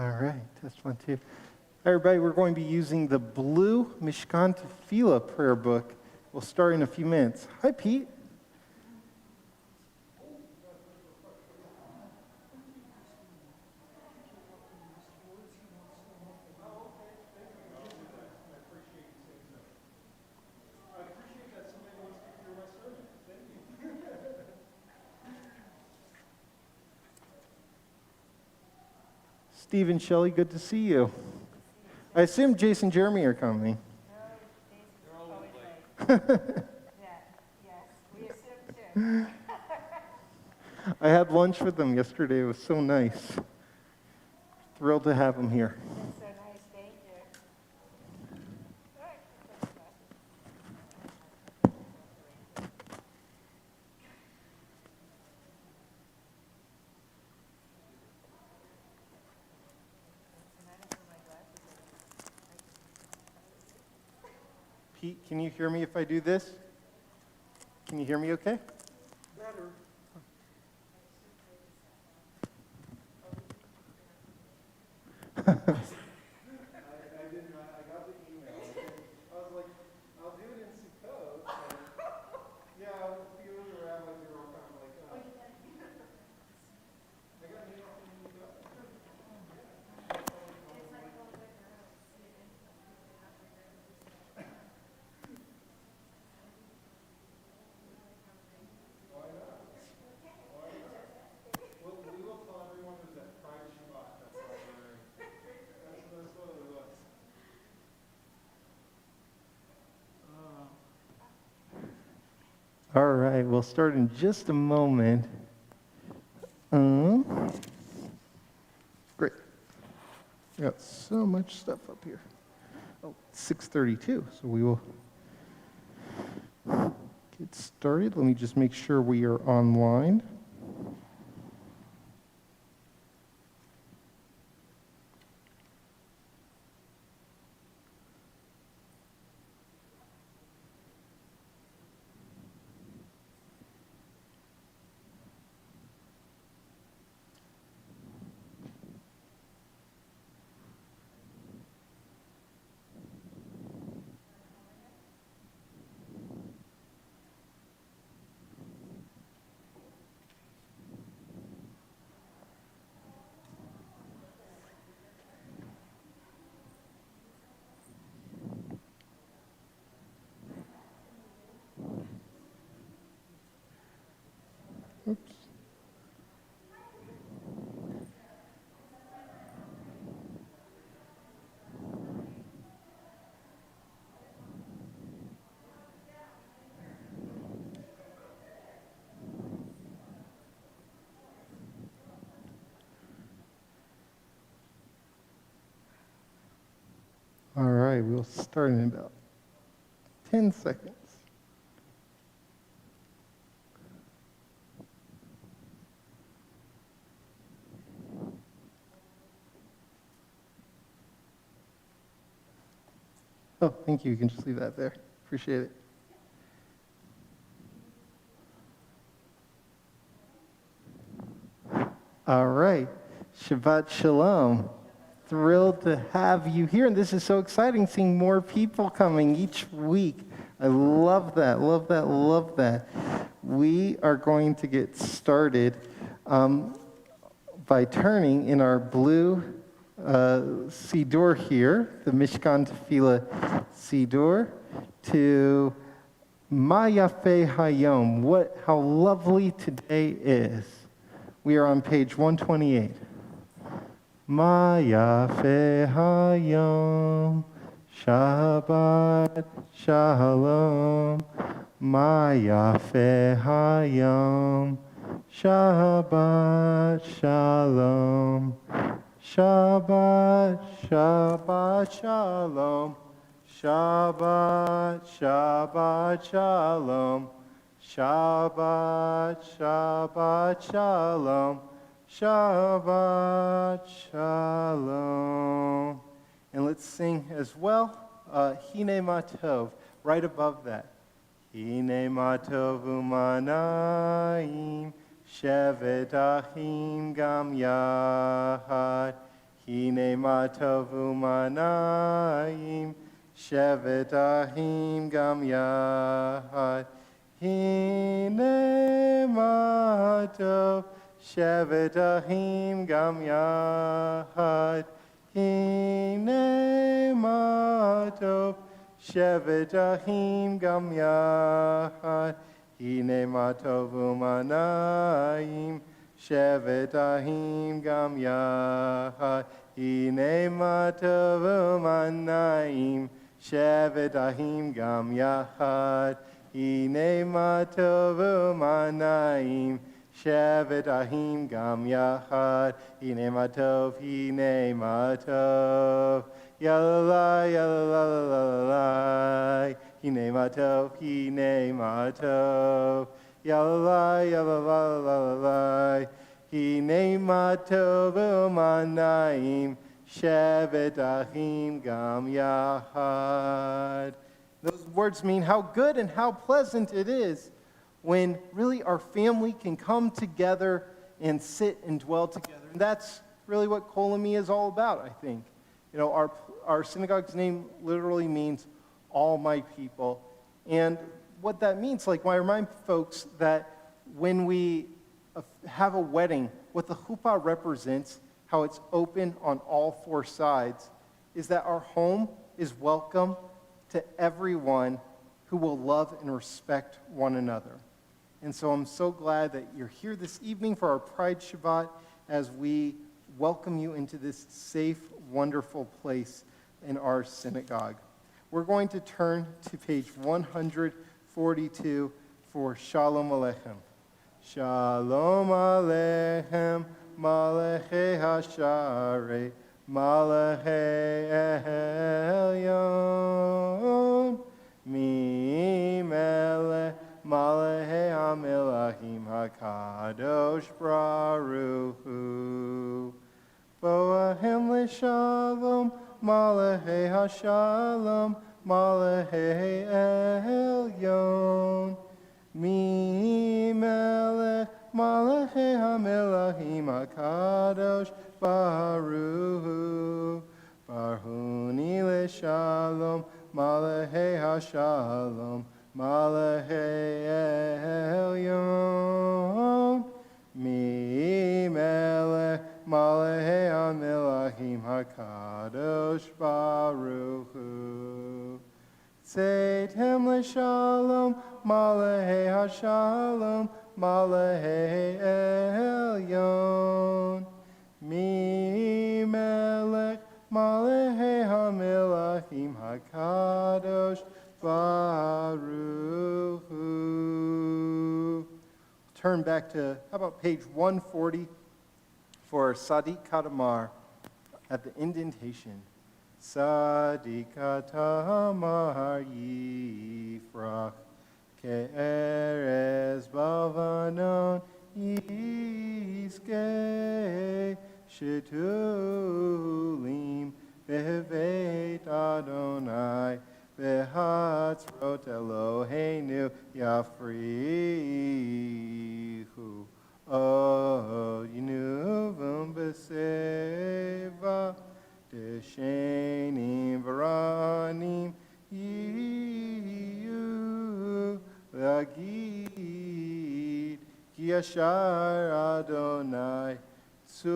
All right, test 1, 2. Hi, everybody, we're going to be using the blue Mishkan Tefillah prayer book. We'll start in a few minutes. Hi, Pete. Steve and Shelley, good to see you. I assume Jason and Jeremy are coming. I had lunch with them yesterday. It was so nice. Thrilled to have them here. That's so nice, thank you. Pete, can you hear me if I do this? Can you hear me okay? Better. I got the email. I was like, I'll do it in Sukkot. Yeah, I was feeling around like they were all kind of like, I got an email from you. Why not? Well, we will tell everyone who's at Pride Shabbat. That's all we're doing. That's what it was. All right, we'll start in just a moment. Great. We got so much stuff up here. Oh, 6:32, so we will get started. Let me just make sure we are online. Oops. All right, we'll start in about 10 seconds. Oh, thank you. You can just leave that there. Appreciate it. All right. Shabbat Shalom. Thrilled to have you here. And this is so exciting, seeing more people coming each week. I love that, love that, love that. We are going to get started by turning in our blue Siddur here, the Mishkan Tefillah Siddur, to Ma Yafeh Hayom, how lovely today is. We are on page 128. Ma Yafeh Hayom, Shabbat Shalom, Ma Yafeh Hayom, Shabbat Shalom, Shabbat, Shabbat Shalom, Shabbat, Shabbat Shalom, Shabbat, Shabbat Shalom, Shabbat Shalom. And let's sing as well, Hine Ma Tov, right above that. Hine Ma Tov U'Manayim, Shevet Achim Gam Yahad, Hine ma tovu manayim, shevet ahim gam yahad. Hine ma tov, shevet ahim gam yahad. Hine ma tov, shevet ahim gam yahad. Hine ma tovu manayim, shevet ahim gam yahad. Hine ma tovu manayim, shevet ahim gam yahad. Hine ma tovu manayim, shevet ahim gam yahad. Hine ma tov, hine ma tov. Yalalai, yalalai, hine ma tov, hine ma tov. Yalalai, yalalai, hine ma tovu manayim, shevet ahim gam yahad. Those words mean how good and how pleasant it is when really our family can come together and sit and dwell together. And that's really what Kolami is all about, I think. You know, our synagogue's name literally means all my people. And what that means, like, I remind folks that when we have a wedding, what the chuppah represents, how it's open on all four sides, is that our home is welcome to everyone who will love and respect one another. And so I'm so glad that you're here this evening for our Pride Shabbat as we welcome you into this safe, wonderful place in our synagogue. We're going to turn to page 142 for Shalom Aleichem. Shalom Aleichem, Malachei Hasharei, Malachei Elyon, Mimele, Malachei HaMelachim HaKadosh Baruch Hu. Boahem leShalom, Malachei HaShalom, Malachei Elyon, Mimelech, Malachei HaMelachim HaKadosh Baruch Hu. Barhuni leShalom, Malachei HaShalom, Malachei Elyon, Mimelech, Malachei HaMelachim HaKadosh Baruch Hu. Tzeitem leShalom, Malachei HaShalom, Malachei Elyon, Mimelech, Malachei HaMelachim HaKadosh Baruch Hu. Turn back to, how about page 140 for Sadiq Katamar at the indentation. Sadiq Katamar Yifrach, Ke'erez Bavanon Yizkei, Shetulim Beveit Adonai, Behatzrot Eloheinu Yafrihu. Oh, Yinuvum Beseva, Deshenim Varanim, Yiyu, Lagid, Ki Yashar Adonai, Tsuri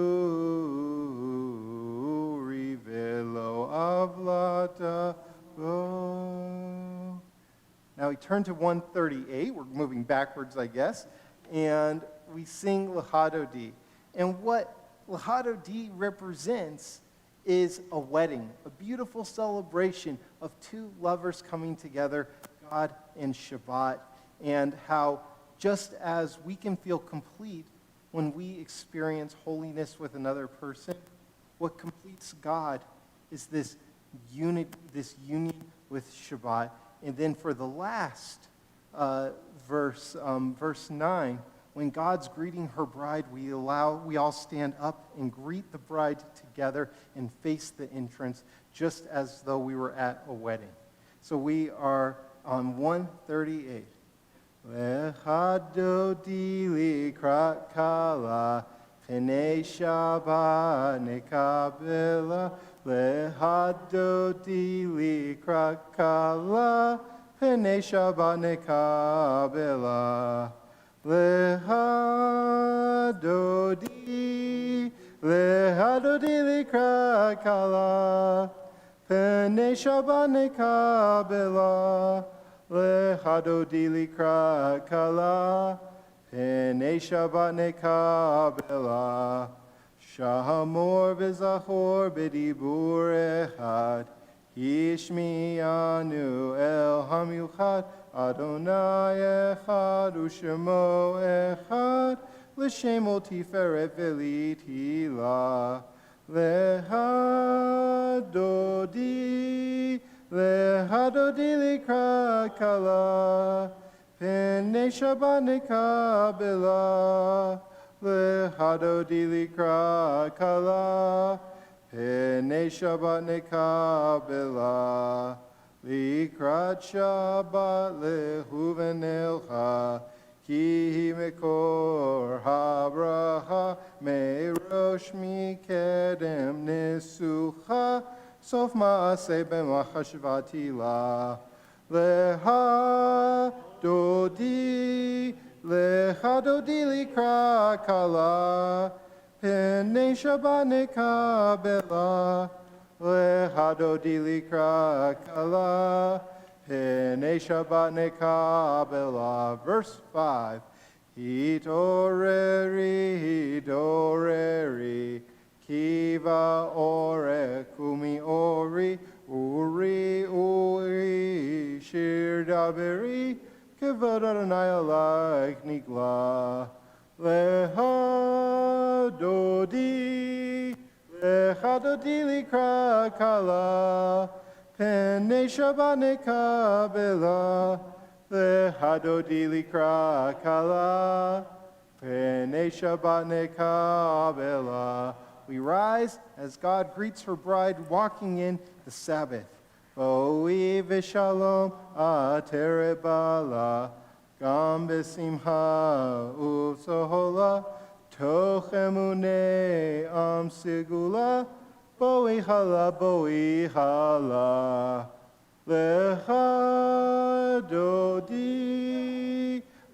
Velo Avlata. Oh. Now we turn to 138. We're moving backwards, I guess. And we sing L'Hadodi. And what L'Hadodi represents is a wedding, a beautiful celebration of two lovers coming together, God and Shabbat, and how just as we can feel complete when we experience holiness with another person, what completes God is this union with Shabbat. And then for the last verse 9, when God's greeting her bride, we all stand up and greet the bride together and face the entrance, just as though we were at a wedding. So we are on 138. Lechadodi likrat kala, P'nei Shabbat nekabela, lehadodi likra kala. P'nei Shabbat nekabela, lehadodi likra kala. P'nei Shabbat nekabela, lehadodi likra kala. P'nei Shabbat nekabela, Shahamor v'zachor b'dibur echad, Hishmi'anu el hamiuchad, Adonai echad u'shemo echad, L'shemo tiferet v'litila, lehadodi likra kala. P'nei Shabbat nekabela, lehadodi likra kala. P'nei Shabbat nekabela, likrat Shabbat lehuven elcha, ki mekor habraha, merosh mikedem nesucha, sof ma'aseh b'machashvati la. Lehadodi likra kala, P'nei Shabbat nekabela, lehadodi likra kala, P'nei Shabbat nekabela. Verse 5, Hitoreri, kiva ore, kumi ori, uri, shir daberi, kavod Adonai alaik nigla. Lehadodi likra kala, P'nei Shabbat nekabela, lehadodi likra kala, P'nei Shabbat nekabela. We rise as God greets her bride walking in the Sabbath. Bo'i v'shalom aterebala, gam b'simcha u'sohola, toch emunei am sigula, bo'i hala,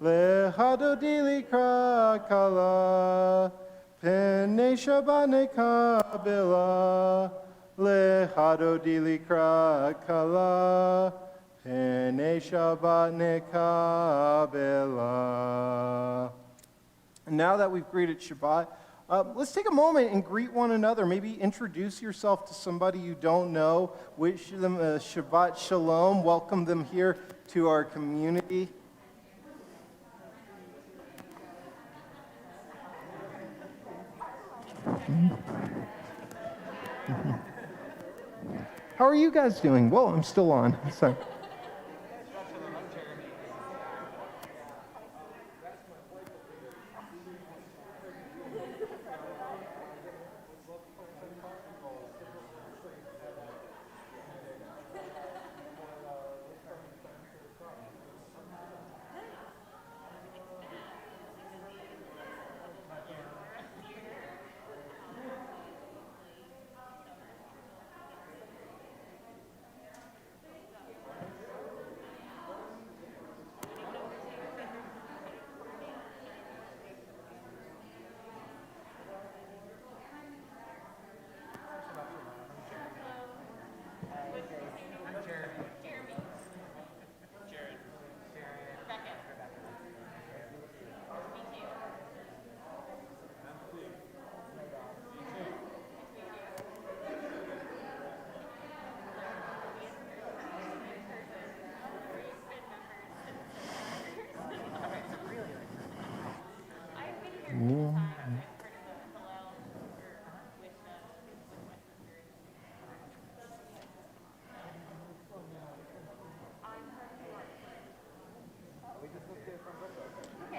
lehadodi likra kala, P'nei Shabbat nekabela, lehadodi likra kala, P'nei Shabbat nekabela. And now that we've greeted Shabbat, let's take a moment and greet one another. Maybe introduce yourself to somebody you don't know. Wish them a Shabbat Shalom. Welcome them here to our community. How are you guys doing? Well, I'm still on. Sorry.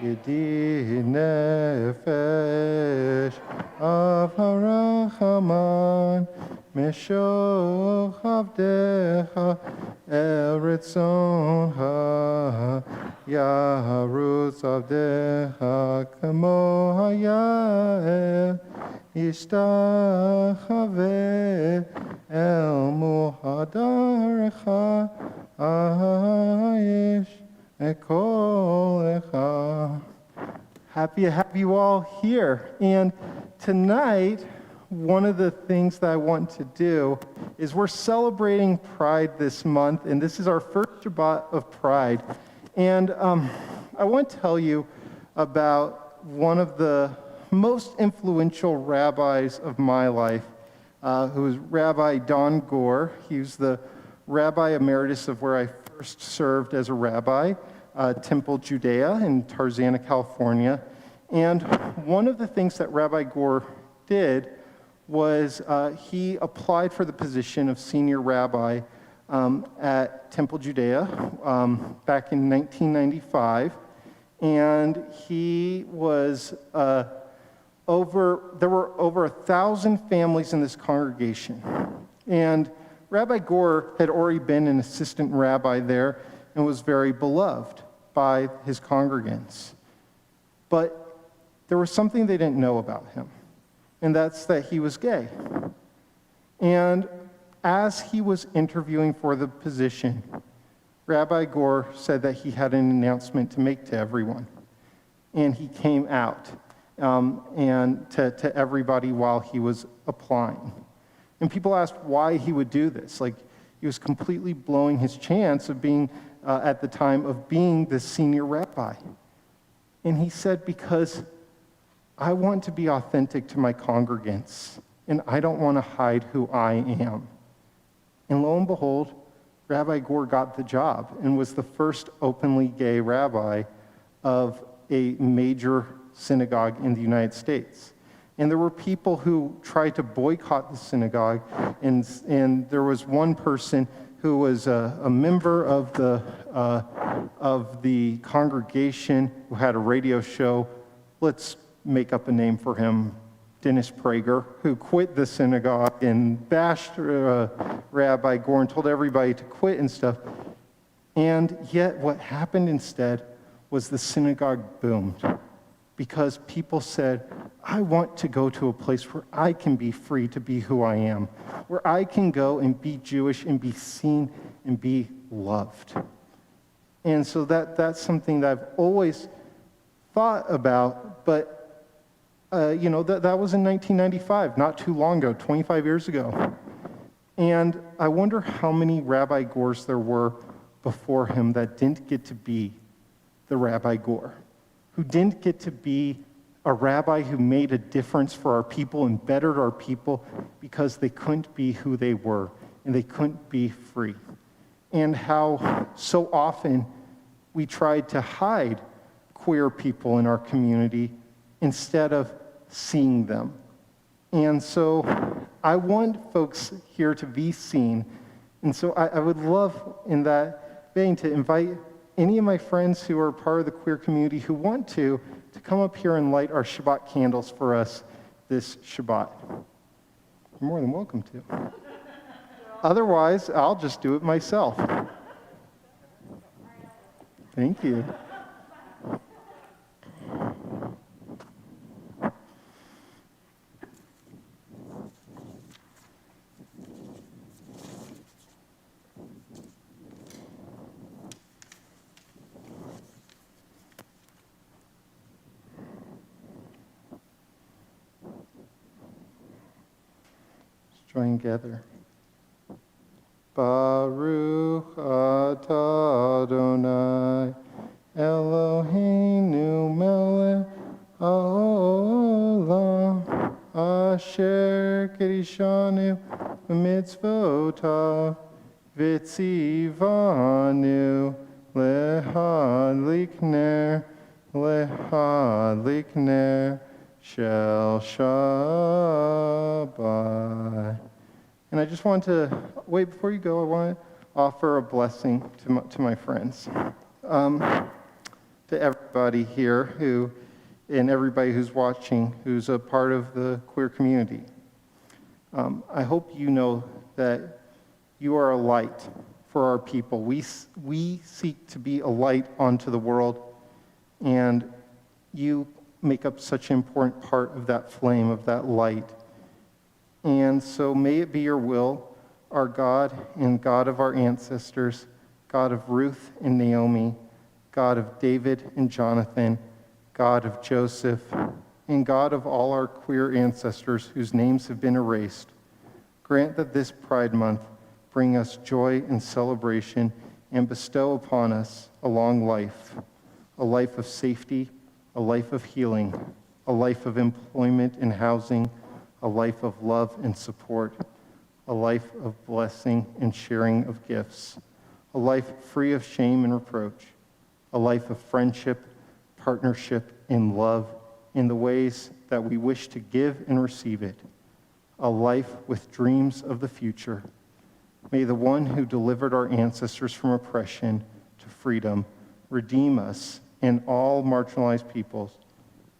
Yedi nefesh av harachaman meshoch avdecha el ritzonha yarutz avdecha kamo hayah Ishtachave el muhadarecha ayish ekolecha. Happy to have you all here. And tonight, one of the things that I want to do is we're celebrating Pride this month, and this is our first Shabbat of Pride. And I want to tell you about one of the most influential rabbis of my life, who is Rabbi Don Gore. He was the Rabbi Emeritus of where I first served as a rabbi, Temple Judea in Tarzana, California. And one of the things that Rabbi Gore did was he applied for the position of senior rabbi at Temple Judea back in 1995. And he was there were over 1,000 families in this congregation. And Rabbi Gore had already been an assistant rabbi there and was very beloved by his congregants. But there was something they didn't know about him, and that's that he was gay. And as he was interviewing for the position, Rabbi Gore said that he had an announcement to make to everyone. And he came out and to everybody while he was applying. And people asked why he would do this. Like, he was completely blowing his chance of being, at the time, of being the senior rabbi. And he said, because I want to be authentic to my congregants, and I don't want to hide who I am. And lo and behold, Rabbi Gore got the job and was the first openly gay rabbi of a major synagogue in the United States. And there were people who tried to boycott the synagogue, and there was one person who was a member of the congregation who had a radio show. Let's make up a name for him, Dennis Prager, who quit the synagogue and bashed Rabbi Gore and told everybody to quit and stuff. And yet what happened instead was the synagogue boomed, because people said, I want to go to a place where I can be free to be who I am, where I can go and be Jewish and be seen and be loved. And so that's something that I've always thought about, but that was in 1995, not too long ago, 25 years ago. And I wonder how many Rabbi Gores there were before him that didn't get to be the Rabbi Gore, who didn't get to be a rabbi who made a difference for our people and bettered our people because they couldn't be who they were and they couldn't be free. And how so often we tried to hide queer people in our community instead of seeing them. And so I want folks here to be seen. And so I would love in that vein to invite any of my friends who are part of the queer community who want to come up here and light our Shabbat candles for us this Shabbat. You're more than welcome to. Otherwise, I'll just do it myself. Thank you. Join together. Baruch atah Adonai Eloheinu melech haolam asher kirishanu b'mitzvotav v'tzivanu lehadlik ner shel Shabbat. And I just want to, wait, before you go, I want to offer a blessing to my friends. To everybody here and everybody who's watching, who's a part of the queer community. I hope you know that you are a light for our people. We seek to be a light onto the world, and you make up such an important part of that flame, of that light. And so may it be your will, our God and God of our ancestors, God of Ruth and Naomi, God of David and Jonathan, God of Joseph, and God of all our queer ancestors whose names have been erased, grant that this Pride Month bring us joy and celebration and bestow upon us a long life, a life of safety, a life of healing, a life of employment and housing, a life of love and support, a life of blessing and sharing of gifts, a life free of shame and reproach, a life of friendship, partnership, and love in the ways that we wish to give and receive it, a life with dreams of the future. May the one who delivered our ancestors from oppression to freedom redeem us and all marginalized peoples,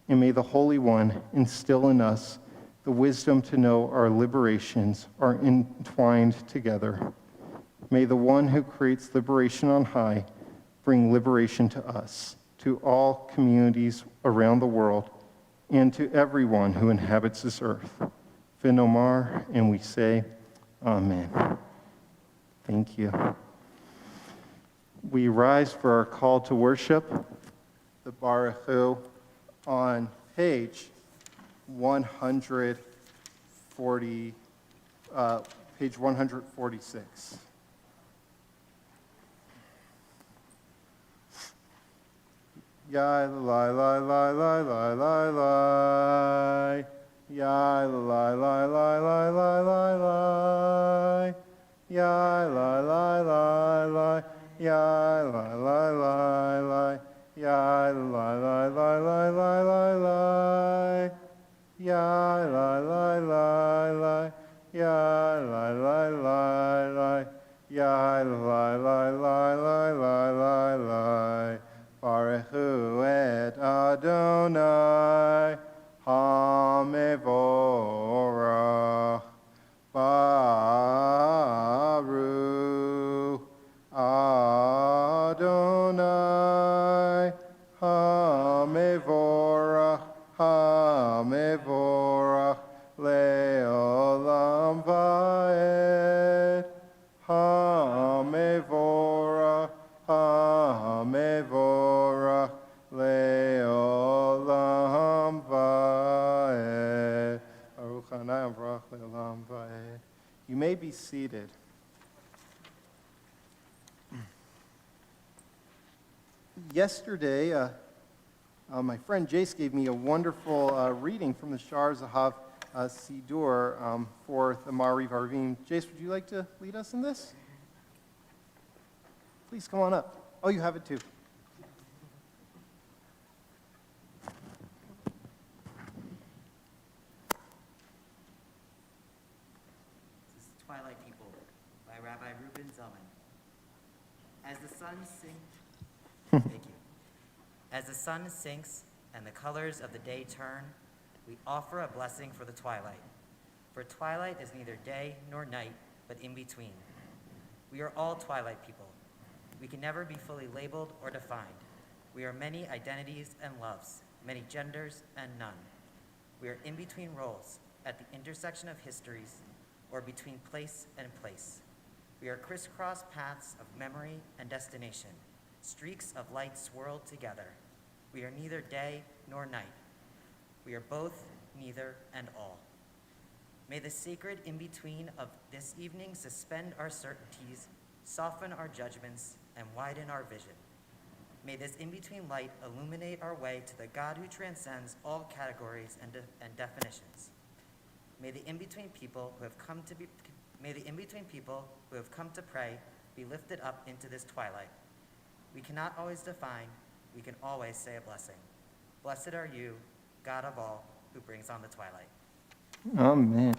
and may the Holy One instill in us the wisdom to know our liberations are entwined together. May the one who creates liberation on high bring liberation to us, to all communities around the world, and to everyone who inhabits this earth. Vinomar, and we say, Amen. Thank you. We rise for our call to worship, the Baruch Hu, on page 146. Ya la la la la la la la. Ya la la la la la la la. Ya la la la la. Ya la la la la. Ya la la la la la la la. Ya la la la la. Ya la la la la. Ya la la la la la la la. Baruch Hu et Adonai HaMevorach. Baruch Adonai HaMevorach. HaMevorach le'olam va'ed. HaMevorach. HaMevorach le'olam va'ed. Baruch Hanai Avrach le'olam va'ed. You may be seated. Yesterday, my friend Jace gave me a wonderful reading from the Shar Zahav Sidur for the Ma'ariv Arvim. Jace, would you like to lead us in this? Please come on up. Oh, you have it too. This is Twilight People by Rabbi Reuben Zellman. As the sun sinks, thank you. As the sun sinks and the colors of the day turn, we offer a blessing for the twilight. For twilight is neither day nor night, but in between. We are all twilight people. We can never be fully labeled or defined. We are many identities and loves, many genders and none. We are in between roles, at the intersection of histories, or between place and place. We are crisscross paths of memory and destination, streaks of light swirled together. We are neither day nor night. We are both, neither, and all. May the sacred in-between of this evening suspend our certainties, soften our judgments, and widen our vision. May this in-between light illuminate our way to the God who transcends all categories and definitions. May the in-between people who have come to pray be lifted up into this twilight. We cannot always define, we can always say a blessing. Blessed are you, God of all, who brings on the twilight. Amen.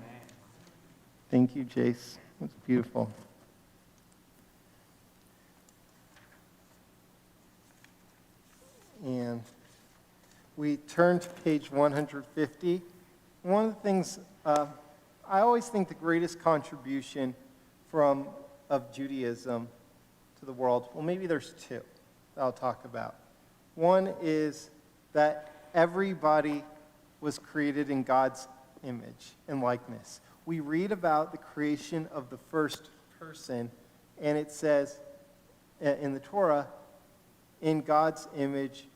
Thank you, Jace. That's beautiful. And we turn to page 150. One of the things, I always think the greatest contribution of Judaism to the world, well, maybe there's two that I'll talk about. One is that everybody was created in God's image and likeness. We read about the creation of the first person, and it says in the Torah, in God's image,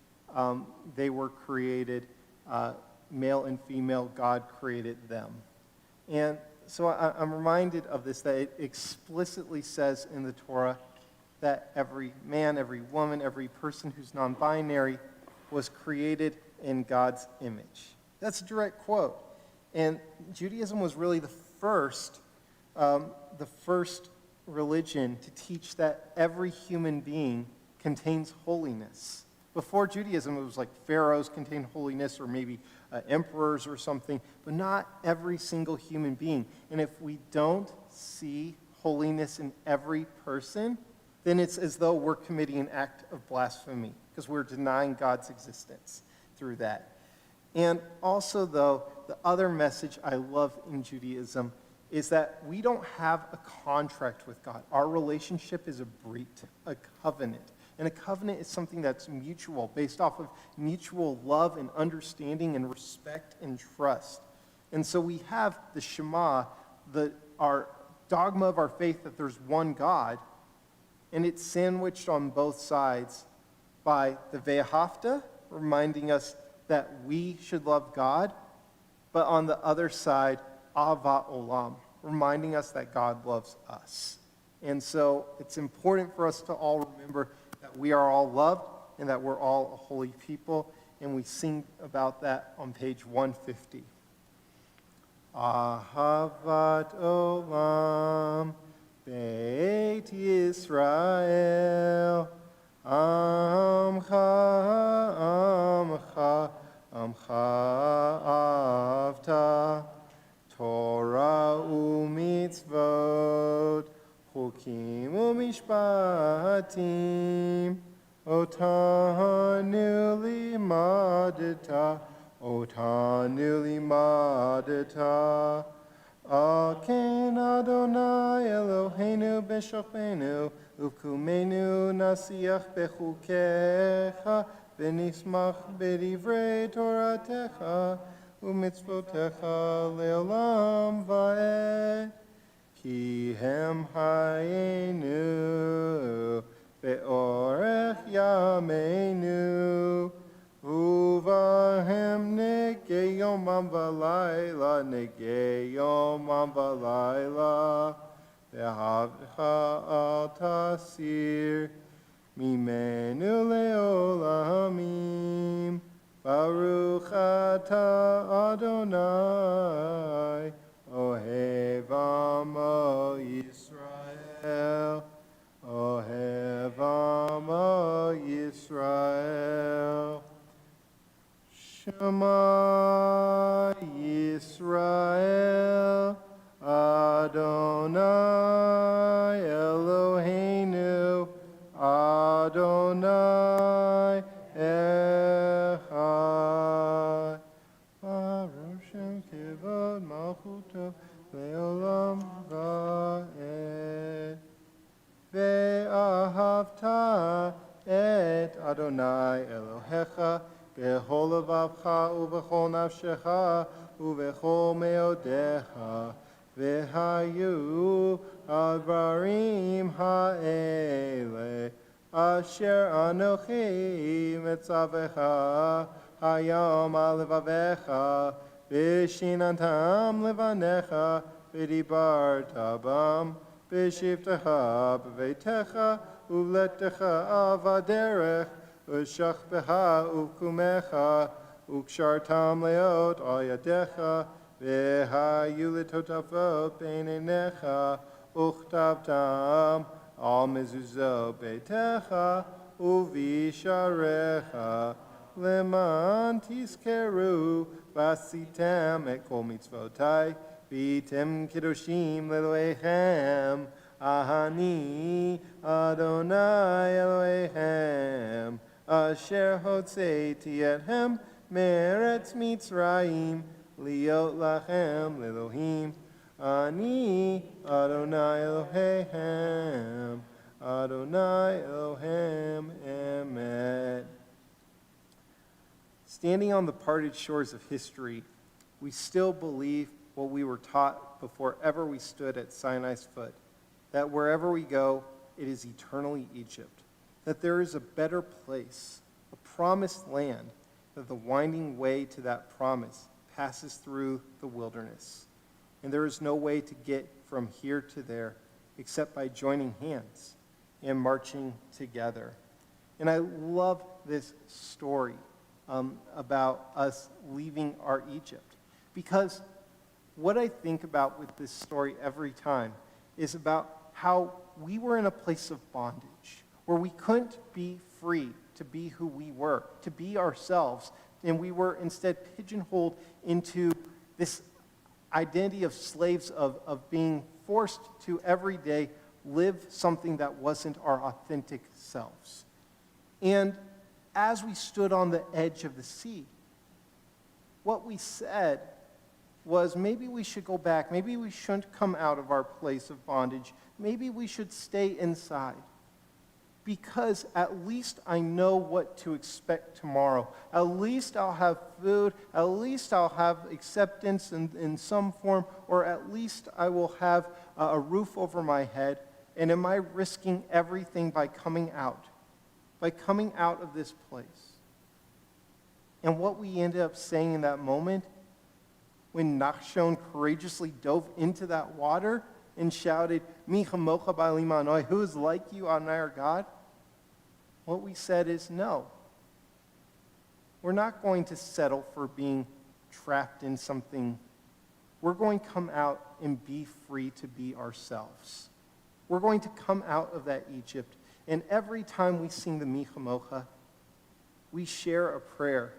they were created, male and female, God created them. And so I'm reminded of this, that it explicitly says in the Torah that every man, every woman, every person who's non-binary was created in God's image. That's a direct quote. And Judaism was really the first religion to teach that every human being contains holiness. Before Judaism, it was like pharaohs contained holiness, or maybe emperors or something, but not every single human being. And if we don't see holiness in every person, then it's as though we're committing an act of blasphemy, because we're denying God's existence through that. And also, though, the other message I love in Judaism is that we don't have a contract with God. Our relationship is a brit, a covenant. And a covenant is something that's mutual, based off of mutual love and understanding and respect and trust. And so we have the Shema, our dogma of our faith that there's one God, and it's sandwiched on both sides by the Ve'ahavta, reminding us that we should love God, but on the other side, Ahavat Olam, reminding us that God loves us. And so it's important for us to all remember that we are all loved and that we're all a holy people, and we sing about that on page 150. Ahavat Olam, Beit Yisrael, Amcha, Avta, Torah u'mitzvot, Chukim u'mishpatim, Otanu limadeta, Aken Adonai Eloheinu b'shachenu, Uvkumenu nasiach bechukecha, V'nismach b'divrei Toratecha, U'mitzvotecha le'olam va'ed. Ki hem hayenu, be'orech yameinu, Uvahem negei yomam v'layla, negei yomam v'layla, Ve'havcha al tasir, Mimenu le'olamim, Baruch ata Adonai, Ohev Amo Yisrael, Ohev Amo Yisrael. Shema Yisrael, Adonai Eloheinu, Adonai Echad. Baruch Shem Kivod Malchuto Leolam Va'ed. Ve'ahavta et Adonai Elohecha b'chol levavcha u'b'chol nafshecha u'b'chol meodecha. V'hayu advarim ha'ele asher anochi metzavecha hayom al levavecha v'shinantam levanecha v'dibarta bam v'shivtecha b'veitecha u'vletecha avaderech u'shachbecha u'kumecha u'kshartam leot al yadecha V'hayu letotafot beinenecha uchtavtam al mezuzot beitecha uvisharecha leman tizkeru vasitem et kol mitzvotai v'item kedoshim leloechem ahani Adonai Elohechem asher hotzeiti ethem meretz Mitzrayim Liot lachem lelohim, ani Adonai Elohechem, Adonai Elohim emet. Standing on the parted shores of history, we still believe what we were taught before ever we stood at Sinai's foot, that wherever we go, it is eternally Egypt, that there is a better place, a promised land, that the winding way to that promise passes through the wilderness. And there is no way to get from here to there except by joining hands and marching together. And I love this story about us leaving our Egypt, because what I think about with this story every time is about how we were in a place of bondage, where we couldn't be free to be who we were, to be ourselves, and we were instead pigeonholed into this identity of slaves of being forced to every day live something that wasn't our authentic selves. And as we stood on the edge of the sea, what we said was maybe we should go back. Maybe we shouldn't come out of our place of bondage. Maybe we should stay inside. Because at least I know what to expect tomorrow. At least I'll have food. At least I'll have acceptance in some form. Or at least I will have a roof over my head. And am I risking everything by coming out? By coming out of this place? And what we ended up saying in that moment, when Nachshon courageously dove into that water and shouted, Mi chamocha ba'alim anoi, who is like you, Adonai our God? What we said is no. We're not going to settle for being trapped in something. We're going to come out and be free to be ourselves. We're going to come out of that Egypt. And every time we sing the Mi chamocha, we share a prayer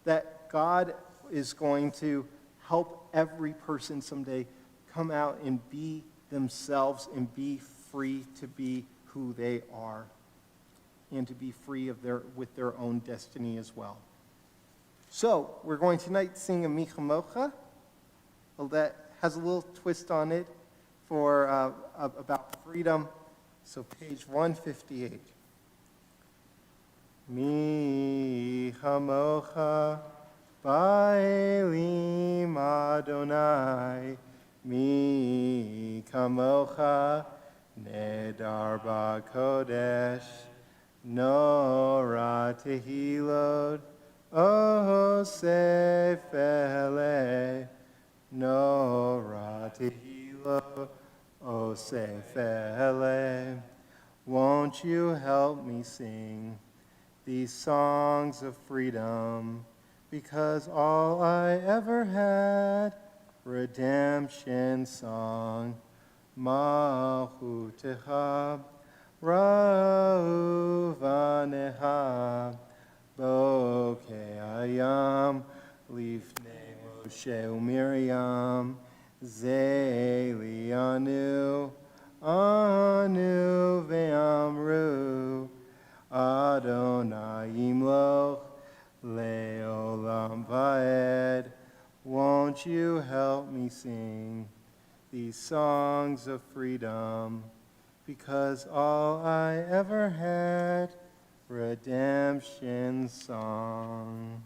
that God is going to help every person someday come out and be themselves and be free to be who they are and to be free with their own destiny as well. So we're going tonight to sing a Mi chamocha that has a little twist on it for about freedom. So page 158. Mi chamocha ba'elim Adonai, mi kamocha nedar ba'kodesh, nora tehilot osef ele, nora tehilot osef ele. Won't you help me sing these songs of freedom? Because all I ever had, redemption song, Mahutecha, Ra'uvanecha, Bokeh Ayam, Lifnei Moshe u'Miriam, Zeli anu, anu ve'amru, Adonai yimloch, Le'olam va'ed. Won't you help me sing these songs of freedom? Because all I ever had, redemption song.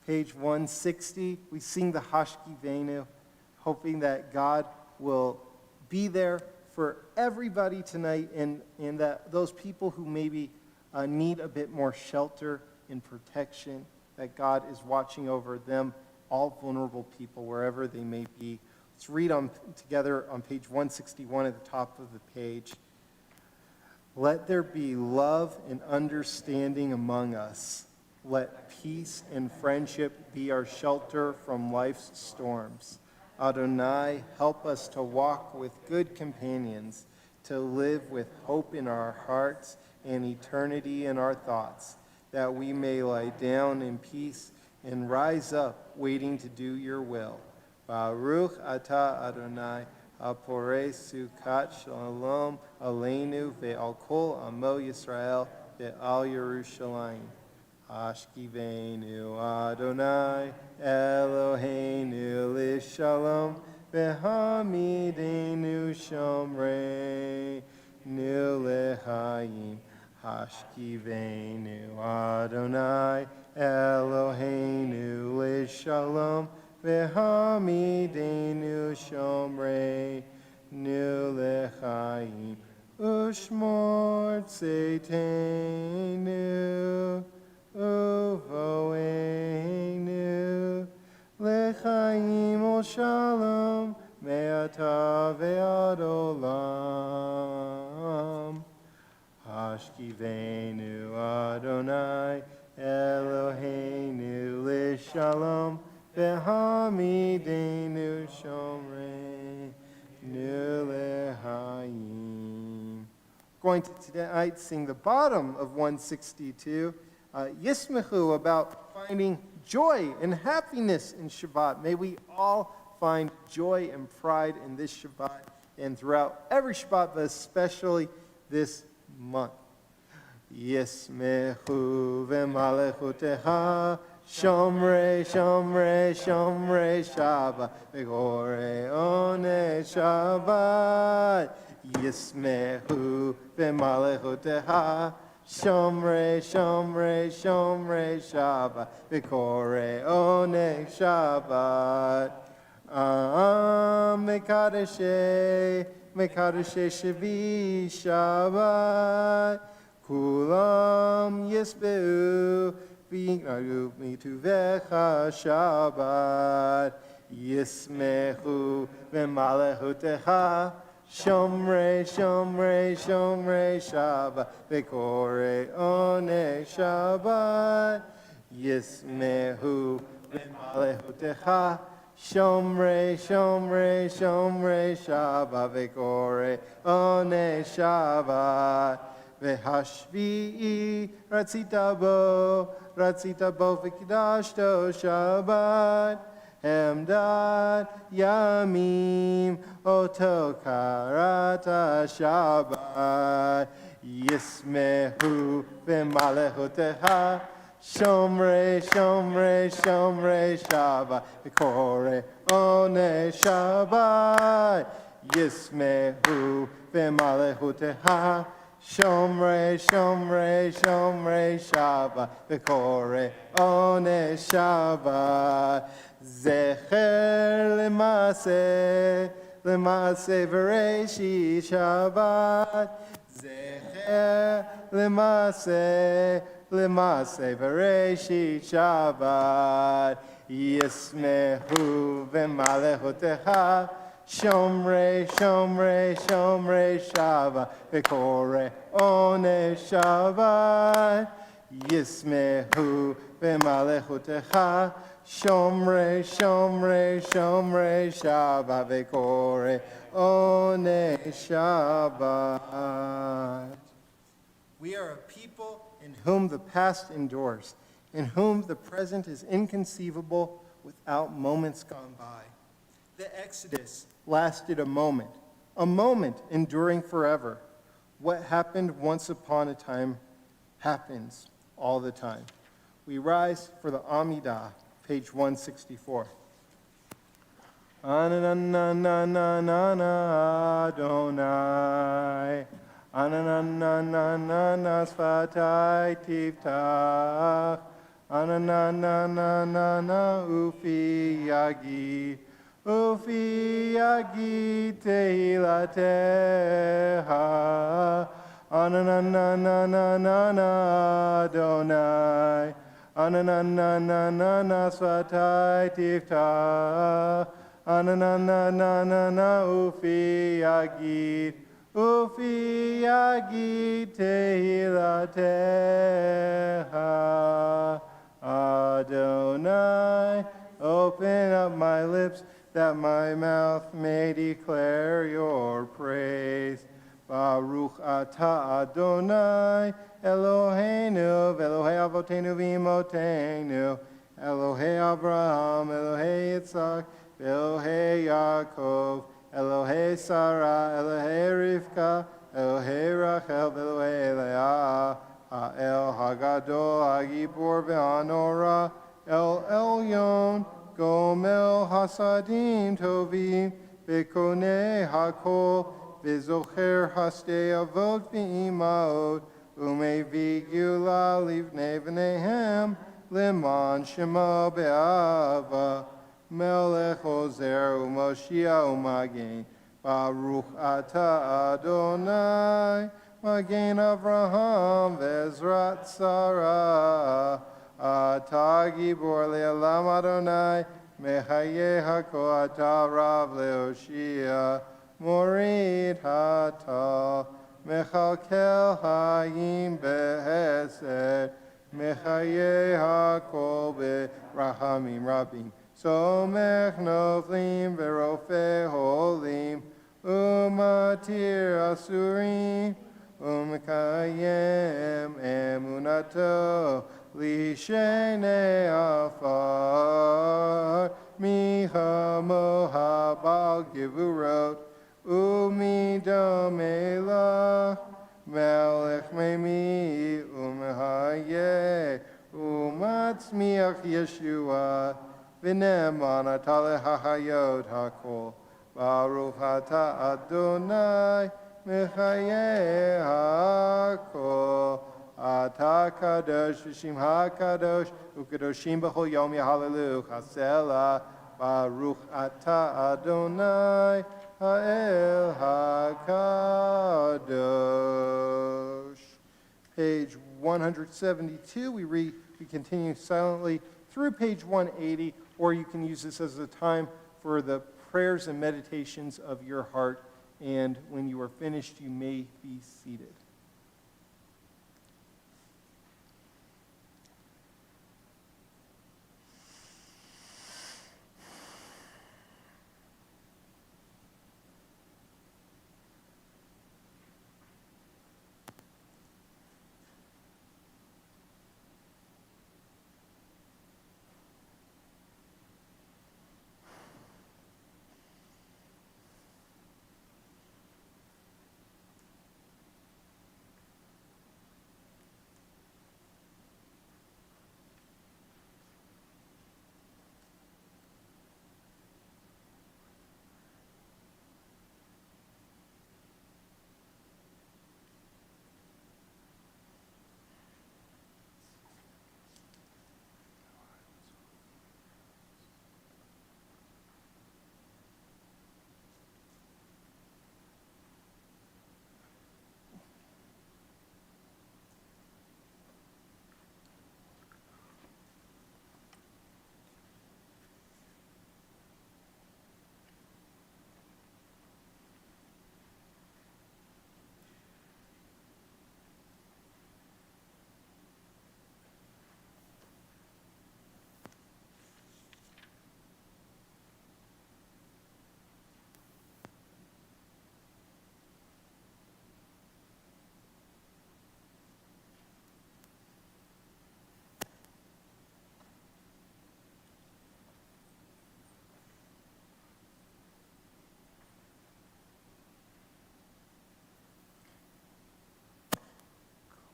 Page 160, we sing the Hashkivenu, hoping that God will be there for everybody tonight and that those people who maybe need a bit more shelter and protection, that God is watching over them, all vulnerable people, wherever they may be. Let's read together on page 161 at the top of the page. Let there be love and understanding among us. Let peace and friendship be our shelter from life's storms. Adonai, help us to walk with good companions, to live with hope in our hearts and eternity in our thoughts, that we may lie down in peace and rise up waiting to do your will. Baruch atah Adonai, haporei sukat shalom aleinu ve'al kol amo Yisrael ve'al Yerushalayim. Ashkivenu Adonai Eloheinu lishalom ve'hamidenu shomrei nu lehayim. Hashkivenu Adonai Eloheinu l'shalom, v'hamidenu shomreinu l'chaim, u'shmor tzeitenu, uvoenu, l'chaim u'shalom, me'ata ve'ad olam. Hashkivenu Adonai, Eloheinu l'shalom, v'hamidenu shomreinu l'chaim. Going to tonight sing the bottom of 162, Yismechu, about finding joy and happiness in Shabbat. May we all find joy and pride in this Shabbat and throughout every Shabbat, but especially this month. Yismechu v'malechutecha, shomrei, shomrei, shomrei Shabbat, v'gorei onei Shabbat. Yismechu v'malechutecha, shomrei, shomrei, shomrei Shabbat, v'gorei onei Shabbat. Mekadeshei, Mekadeshei Shavi Shabbat, Kulam Yisbeu, V'yignaru Mituvecha Shabbat, Yismechu V'malechutecha, Shomrei, Shomrei, Shomrei Shabbat, V'korei Onei Shabbat, Yismehu V'malechutecha, Shomrei, Shomrei, Shomrei Shabbat, v'korei onei Shabbat, v'hashvi'i ratzita bo v'kidashto Shabbat, Hemdad Yamim Oto Karata Shabbat, Yismehu v'malechutecha, Shomrei, Shomrei, Shomrei Shabbat, v'korei onei Shabbat, Yismehu v'malechutecha, Shomrei, Shomrei, Shomrei Shabbat, v'korei onei Shabbat, Zecher l'maseh, l'maseh v'reishi Shabbat, Zecher l'maseh, L'maseh v'reishi Shabbat, Yismehu v'malechutecha, Shomrei, Shomrei, Shomrei Shabbat, v'korei onei Shabbat, Yismehu v'malechutecha, Shomrei, Shomrei, Shomrei Shabbat, v'korei onei Shabbat. We are a people in whom the past endures, in whom the present is inconceivable without moments gone by. The Exodus lasted a moment enduring forever. What happened once upon a time happens all the time. We rise for the Amidah, page 164. Ananananana Adonai, Ananananana Sfatai Tiftach, Ananananana Ufi Yagi, Ufi Yagi Tehilateha, Ananananana Adonai, Ananananana Sfatai Tiftach, Ananananana Ufi Yagi, Ufi Yagi Tehilateha. Adonai, open up my lips that my mouth may declare your praise. Baruch atah Adonai, Eloheinu, Elohei Avotenu v'imotenu, Elohei Abraham, Elohei Yitzhak, Elohei Yaakov, Elohei Sarah, Elohei Rivka, Elohei Rachel, Elohei Leah, Ha'el Hagadol, Hagibor ve'anora, El Elyon, Gomel Hasadim Tovim, Bekonei Hakol, V'zocher Hastei Avot v'imaot, Umevi Gula Livnei V'nehem, Liman Shemo Be'ava, Melech Ozer U'Moshiach U'Magen, Baruch Ata Adonai, Magen Avraham Vezrat Sarah, Ata Gibor Le'elam Adonai, Mechaye Hako Ata Rav Le'oshia, Morid Hata, Mechalkel Hayim Behesed, Mechaye Hako Rahamim Rabim, Somech Noflim Verofe Holim, Umatir Asurim, Umkayem Emunato, Lishene Afar, Mihamo Habal Givurot, Umidomela, Melech Memi, Umhaye, Umatzmiach Yeshua, V'ne'eman Atale Hahayot Hakol, Baruch Ata Adonai, Mechaye Hakol, Ata Kadosh V'Shim HaKadosh, U'Kadoshim B'chol Yom Yahallelu Chasela, Baruch Ata Adonai, Ha'el HaKadosh. Page 172, we continue silently through page 180, or you can use this as a time for the prayers and meditations of your heart, and when you are finished, you may be seated.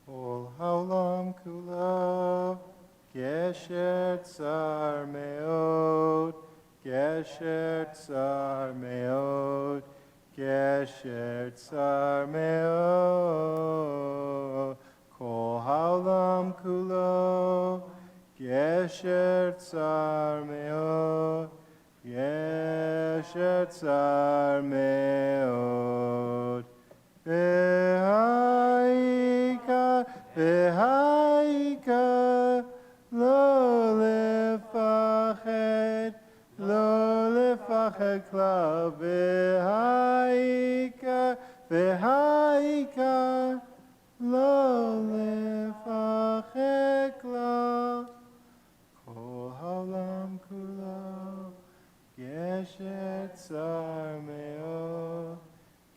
Kol haolam kula, gesher tsar meod, gesher tsar meod, gesher tsar meod. Kol haolam kula, gesher tsar meod, gesher tsar meod. V'haika lo lefached kla. V'haika lo lefached kla. Kol haolam kulo gesher tsar meod,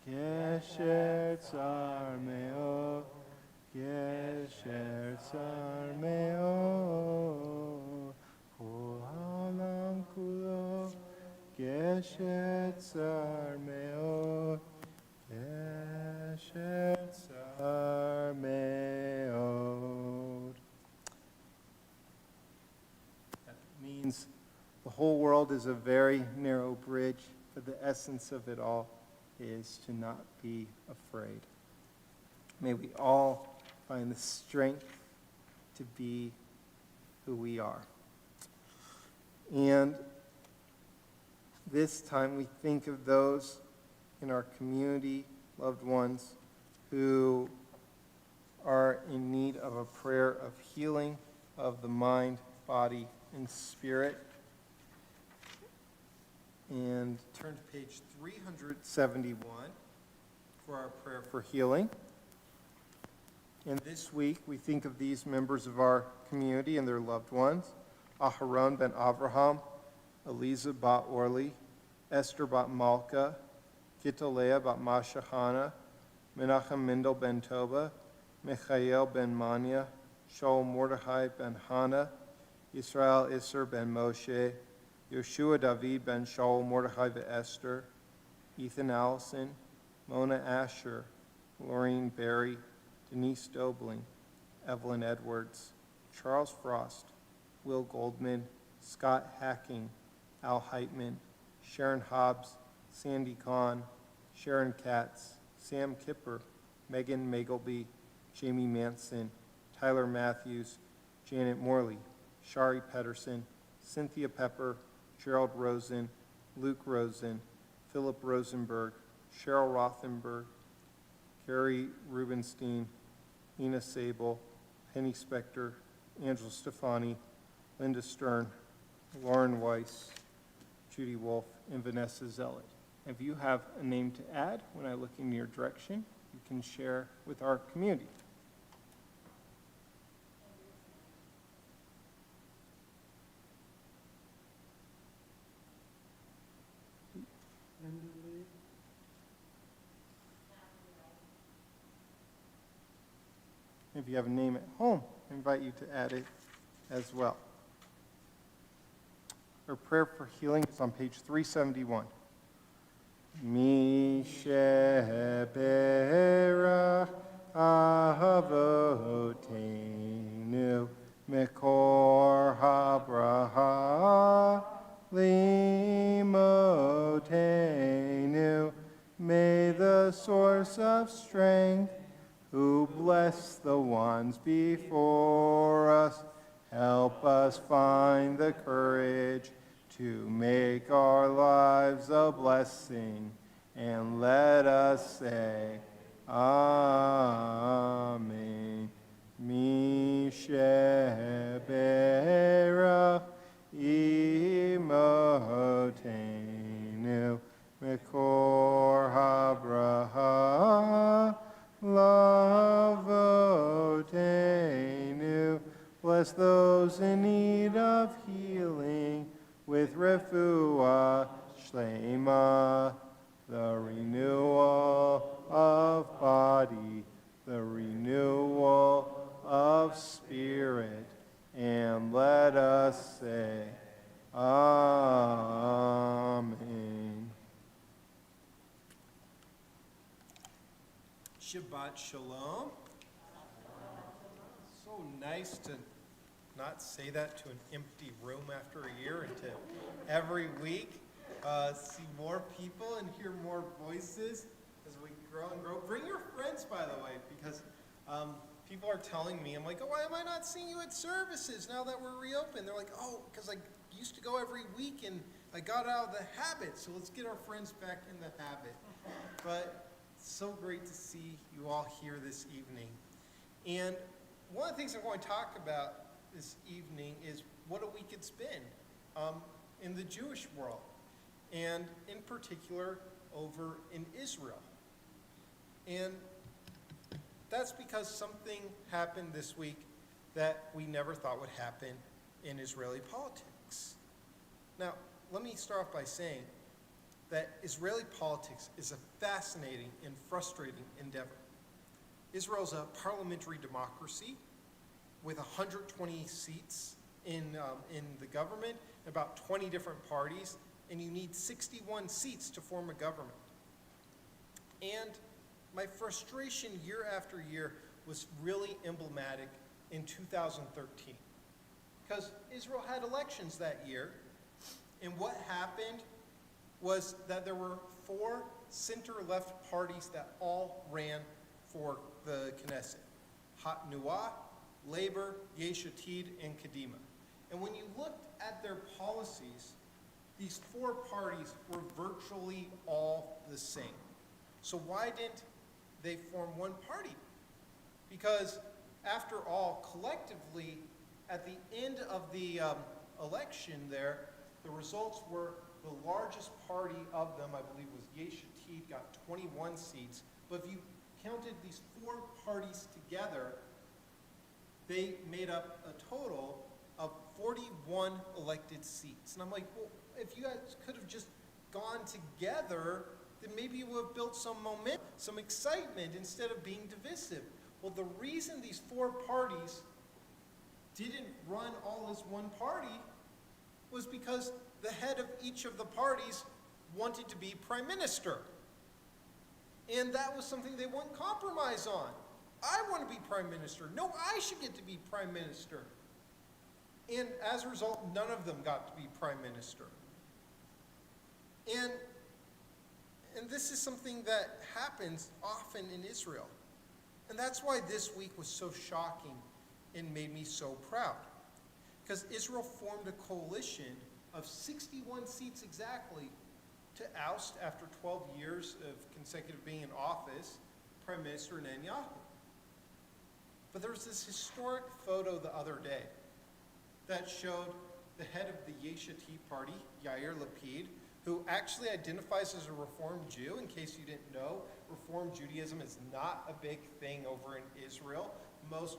gesher tsar meod, gesher tsar meod. Kol haolam kulo gesher tsar meod, gesher tsar meod. That means the whole world is a very narrow bridge, but the essence of it all is to not be afraid. May we all find the strength to be who we are. And this time we think of those in our community, loved ones, who are in need of a prayer of healing of the mind, body, and spirit. And turn to page 371 for our prayer for healing. And this week, we think of these members of our community and their loved ones: Aharon ben Avraham, Eliza bat Orly, Esther bat Malka, Gitalea bat Mashahana, Menachem Mendel ben Toba, Michael ben Manya, Shaul Mordechai ben Hana, Israel Isser ben Moshe, Yoshua David ben Shaul Mordechai Esther, Ethan Allison, Mona Asher, Laureen Berry, Denise Dobling, Evelyn Edwards, Charles Frost, Will Goldman, Scott Hacking, Al Heitman, Sharon Hobbs, Sandy Kahn, Sharon Katz, Sam Kipper, Megan Magleby, Jamie Manson, Tyler Matthews, Janet Morley, Shari Pedersen, Cynthia Pepper, Gerald Rosen, Luke Rosen, Philip Rosenberg, Cheryl Rothenberg, Carrie Rubenstein, Ina Sable, Penny Spector, Angela Stefani, Linda Stern, Lauren Weiss, Judy Wolf, and Vanessa Zealot. If you have a name to add when I look in your direction, you can share with our community. If you have a name at home, I invite you to add it as well. Our prayer for healing is on page 371. Mi sheberach avotenu mekor habraha limotenu. May the source of strength, who bless the ones before us, help us find the courage to make our lives a blessing, and let us say, Amen. Mi sheberach imotenu mekor habraha lavotenu. Bless those in need of healing with refuah shlema, the renewal of body, the renewal of spirit, and let us say, Amen. Shabbat Shalom. So nice to not say that to an empty room after a year, and to every week see more people and hear more voices as we grow and grow. Bring your friends, by the way, because people are telling me, I'm like, oh, why am I not seeing you at services now that we're reopened? They're like, oh, because I used to go every week and I got out of the habit, so let's get our friends back in the habit. But it's so great to see you all here this evening. And one of the things I'm going to talk about this evening is what a week it's been in the Jewish world, and in particular over in Israel. And that's because something happened this week that we never thought would happen in Israeli politics. Now, let me start off by saying that Israeli politics is a fascinating and frustrating endeavor. Israel's a parliamentary democracy with 120 seats in the government, about 20 different parties, and you need 61 seats to form a government. And my frustration year after year was really emblematic in 2013, because Israel had elections that year, and what happened was that there were 4 center-left parties that all ran for the Knesset: Hatnuah, Labor, Yesh Atid, and Kadima. And when you looked at their policies, these four parties were virtually all the same. So why didn't they form one party? Because after all, collectively, at the end of the election there, the results were the largest party of them, I believe, was Yesh Atid, got 21 seats. But if you counted these four parties together, they made up a total of 41 elected seats. And I'm like, well, if you guys could have just gone together, then maybe you would have built some momentum, some excitement, instead of being divisive. Well, the reason these four parties didn't run all as one party was because the head of each of the parties wanted to be prime minister. And that was something they wouldn't compromise on. I want to be prime minister. No, I should get to be prime minister. And as a result, none of them got to be prime minister. And this is something that happens often in Israel. And that's why this week was so shocking and made me so proud. Because Israel formed a coalition of 61 seats exactly to oust, after 12 years of consecutive being in office, Prime Minister Netanyahu. But there was this historic photo the other day that showed the head of the Yesh Atid party, Yair Lapid, who actually identifies as a Reform Jew. In case you didn't know, Reform Judaism is not a big thing over in Israel. Most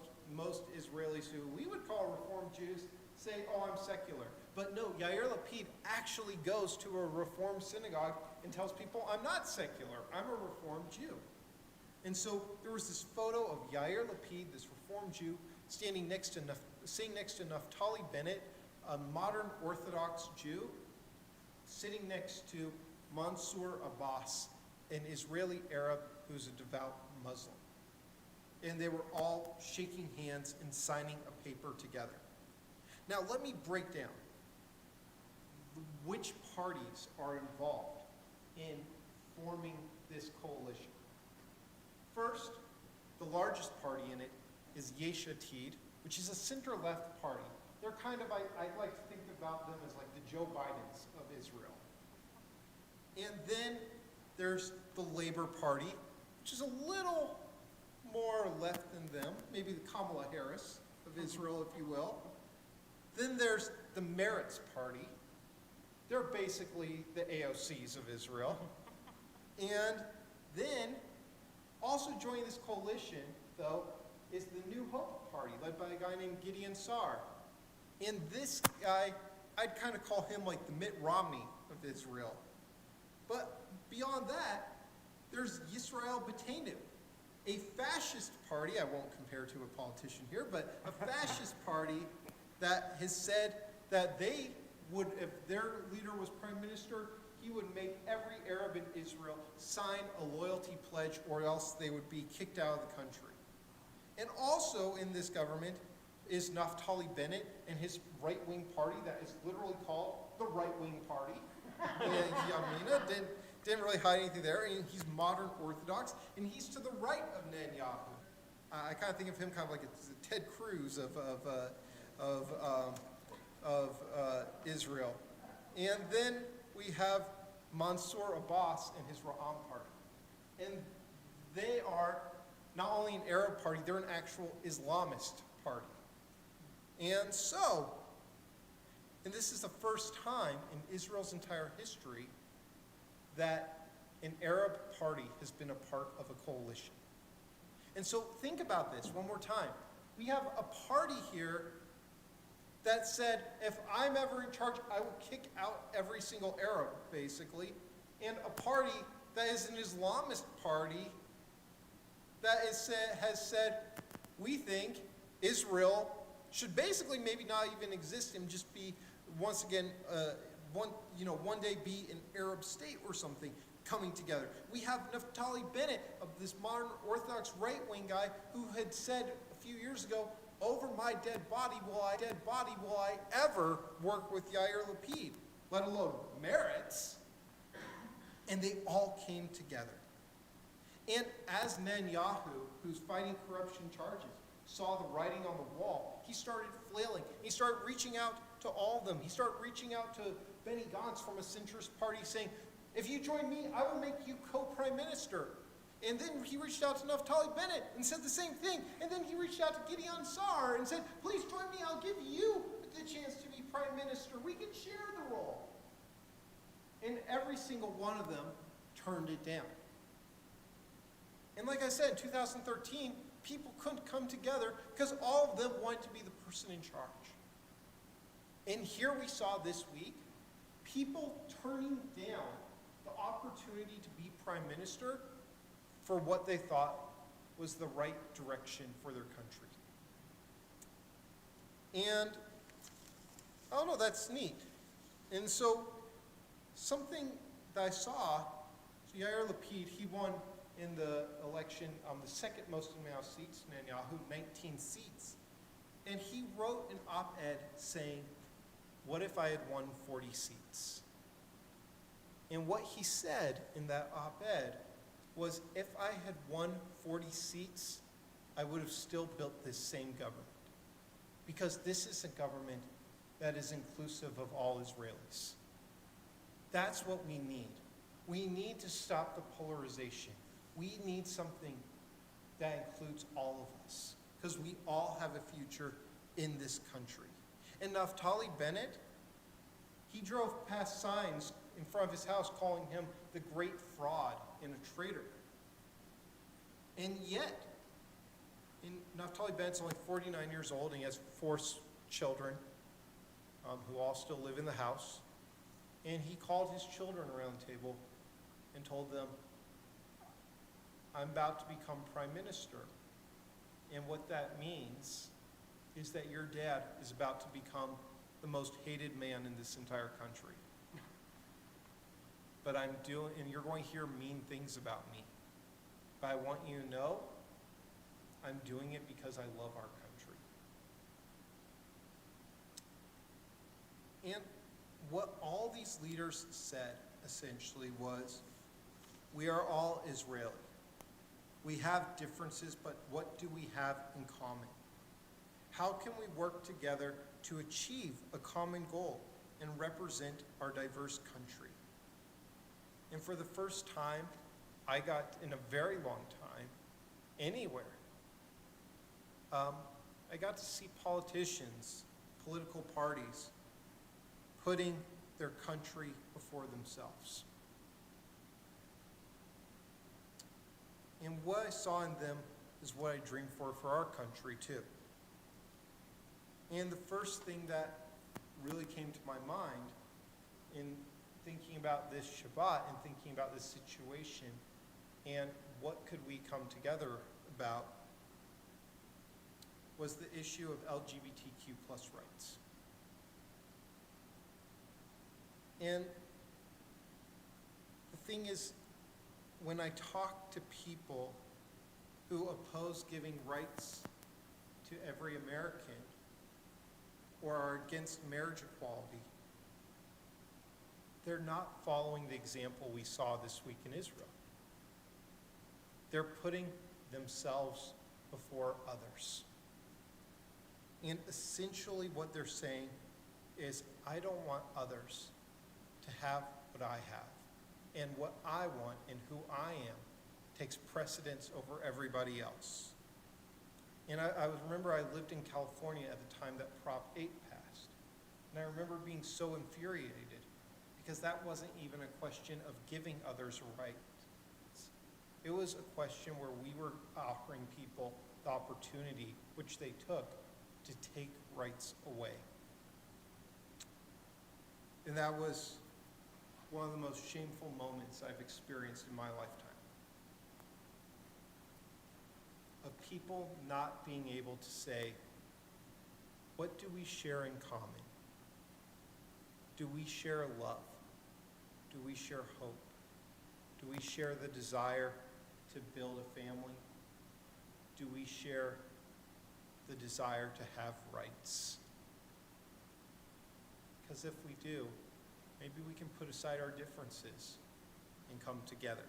Israelis who we would call Reform Jews say, oh, I'm secular. But no, Yair Lapid actually goes to a Reform synagogue and tells people, I'm not secular, I'm a Reform Jew. And so there was this photo of Yair Lapid, this Reform Jew, sitting next to Naftali Bennett, a modern Orthodox Jew, sitting next to Mansour Abbas, an Israeli Arab who's a devout Muslim. And they were all shaking hands and signing a paper together. Now let me break down which parties are involved in forming this coalition. First, the largest party in it is Yesh Atid, which is a center-left party. They're kind of, I like to think about them as like the Joe Bidens of Israel. And then there's the Labor Party, which is a little more left than them, maybe the Kamala Harris of Israel, if you will. Then there's the Meretz Party. They're basically the AOCs of Israel. And then, also joining this coalition, though, is the New Hope Party, led by a guy named Gideon Sa'ar. And this guy, I'd kind of call him like the Mitt Romney of Israel. But beyond that, there's Yisrael Beitenu, a fascist party. I won't compare to a politician here, but a fascist party that has said that they would, if their leader was prime minister, he would make every Arab in Israel sign a loyalty pledge, or else they would be kicked out of the country. And also in this government is Naftali Bennett and his right-wing party that is literally called the right-wing party. Yamina didn't really hide anything there. And he's modern Orthodox, and he's to the right of Netanyahu. I kind of think of him kind of like a Ted Cruz of Israel. And then we have Mansour Abbas and his Ra'am party. And they are not only an Arab party, they're an actual Islamist party. And so, and this is the first time in Israel's entire history that an Arab party has been a part of a coalition. And so think about this one more time. We have a party here that said, if I'm ever in charge, I will kick out every single Arab, basically. And a party that is an Islamist party that has said, we think Israel should basically maybe not even exist and just be, once again, one day be an Arab state or something coming together. We have Naftali Bennett, of this modern Orthodox right-wing guy, who had said a few years ago, over my dead body will I ever work with Yair Lapid, let alone Meretz. And they all came together. And as Netanyahu, who's fighting corruption charges, saw the writing on the wall, he started flailing. He started reaching out to all of them. He started reaching out to Benny Gantz from a centrist party saying, if you join me, I will make you co-prime minister. And then he reached out to Naftali Bennett and said the same thing. And then he reached out to Gideon Sa'ar and said, please join me, I'll give you the chance to be prime minister. We can share the role. And every single one of them turned it down. And like I said, in 2013, people couldn't come together because all of them wanted to be the person in charge. And here we saw this week, people turning down the opportunity to be prime minister for what they thought was the right direction for their country. And, I don't know, that's neat. And so, something that I saw, so Yair Lapid, he won in the election the second most amount of seats, Netanyahu, 19 seats. And he wrote an op-ed saying, what if I had won 40 seats? And what he said in that op-ed was, if I had won 40 seats, I would have still built this same government. Because this is a government that is inclusive of all Israelis. That's what we need. We need to stop the polarization. We need something that includes all of us, because we all have a future in this country. And Naftali Bennett, he drove past signs in front of his house calling him the great fraud and a traitor. And yet, Naftali Bennett's only 49 years old, and he has 4 children who all still live in the house. And he called his children around the table and told them, I'm about to become prime minister. And what that means is that your dad is about to become the most hated man in this entire country. But and you're going to hear mean things about me. But I want you to know, I'm doing it because I love our country. And what all these leaders said, essentially, was, we are all Israeli. We have differences, but what do we have in common? How can we work together to achieve a common goal and represent our diverse country? And for the first time, I got, in a very long time, anywhere, I got to see politicians, political parties, putting their country before themselves. And what I saw in them is what I dream for our country too. And the first thing that really came to my mind in thinking about this Shabbat and thinking about this situation and what could we come together about was the issue of LGBTQ plus rights. And the thing is, when I talk to people who oppose giving rights to every American or are against marriage equality, they're not following the example we saw this week in Israel. They're putting themselves before others. And essentially what they're saying is, I don't want others to have what I have. And what I want and who I am takes precedence over everybody else. And I remember I lived in California at the time that Prop 8 passed. And I remember being so infuriated because that wasn't even a question of giving others rights. It was a question where we were offering people the opportunity, which they took, to take rights away. And that was one of the most shameful moments I've experienced in my lifetime. Of people not being able to say, what do we share in common? Do we share love? Do we share hope? Do we share the desire to build a family? Do we share the desire to have rights? Because if we do, maybe we can put aside our differences and come together.